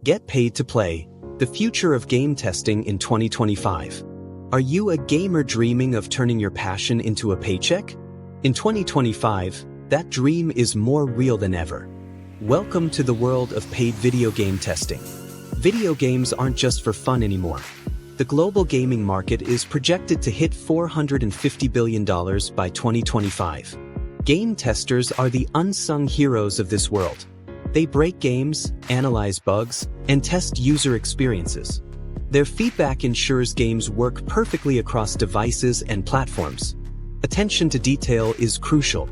Get paid to play. The future of game testing in 2025. Are you a gamer dreaming of turning your passion into a paycheck? In 2025, that dream is more real than ever. Welcome to the world of paid video game testing. Video games aren't just for fun anymore. The global gaming market is projected to hit $450 billion by 2025. Game testers are the unsung heroes of this world. They break games, analyze bugs, and test user experiences. Their feedback ensures games work perfectly across devices and platforms. Attention to detail is crucial.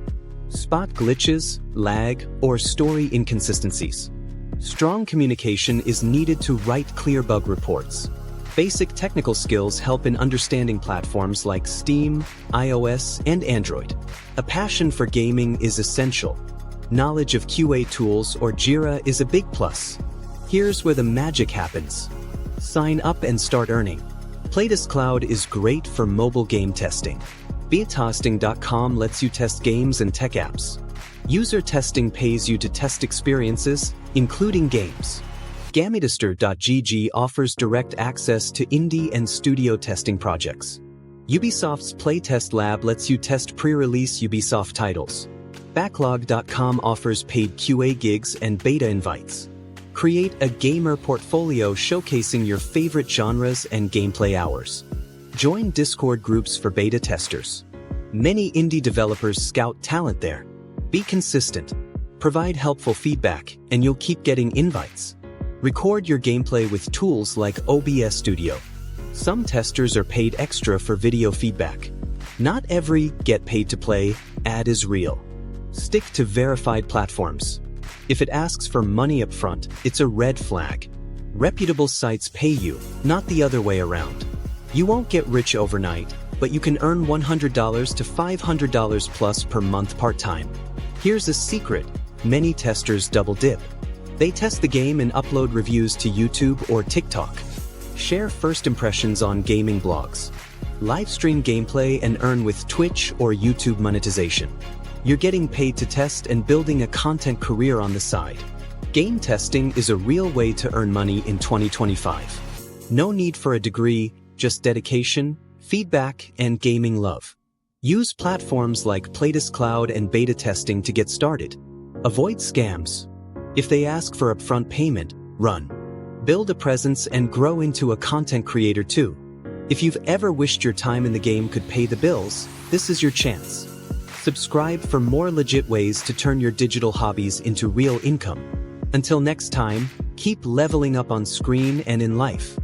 Spot glitches, lag, or story inconsistencies. Strong communication is needed to write clear bug reports. Basic technical skills help in understanding platforms like Steam, iOS, and Android. A passion for gaming is essential. Knowledge of QA tools or Jira is a big plus. Here's where the magic happens. Sign up and start earning. PlaytestCloud is great for mobile game testing. Betatesting.com lets you test games and tech apps. User testing pays you to test experiences, including games. Gametister.gg offers direct access to indie and studio testing projects. Ubisoft's Playtest Lab lets you test pre-release Ubisoft titles. Backlog.com offers paid QA gigs and beta invites. Create a gamer portfolio showcasing your favorite genres and gameplay hours. Join Discord groups for beta testers. Many indie developers scout talent there. Be consistent. Provide helpful feedback, and you'll keep getting invites. Record your gameplay with tools like OBS Studio. Some testers are paid extra for video feedback. Not every get paid to play ad is real. Stick to verified platforms. If it asks for money up front, it's a red flag. Reputable sites pay you, not the other way around. You won't get rich overnight, but you can earn $100 to $500 plus per month part-time. Here's a secret: many testers double dip. They test the game and upload reviews to YouTube or TikTok. Share first impressions on gaming blogs. Livestream gameplay and earn with Twitch or YouTube monetization. You're getting paid to test and building a content career on the side. Game testing is a real way to earn money in 2025. No need for a degree, just dedication, feedback, and gaming love. Use platforms like PlaytestCloud and beta testing to get started. Avoid scams. If they ask for upfront payment, run. Build a presence and grow into a content creator too. If you've ever wished your time in the game could pay the bills, this is your chance. Subscribe for more legit ways to turn your digital hobbies into real income. Until next time, keep leveling up on screen and in life.